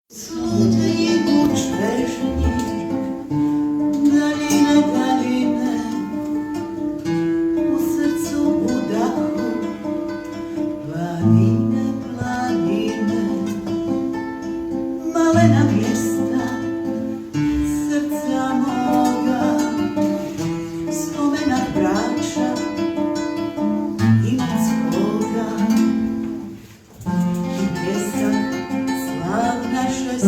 Cudnie uczeźni, dalinę, dalinę, u sercu, u dachu, planinę, planinę, malena miasta, serca moga, spomenak braća i mockoga, i pjesak slav naše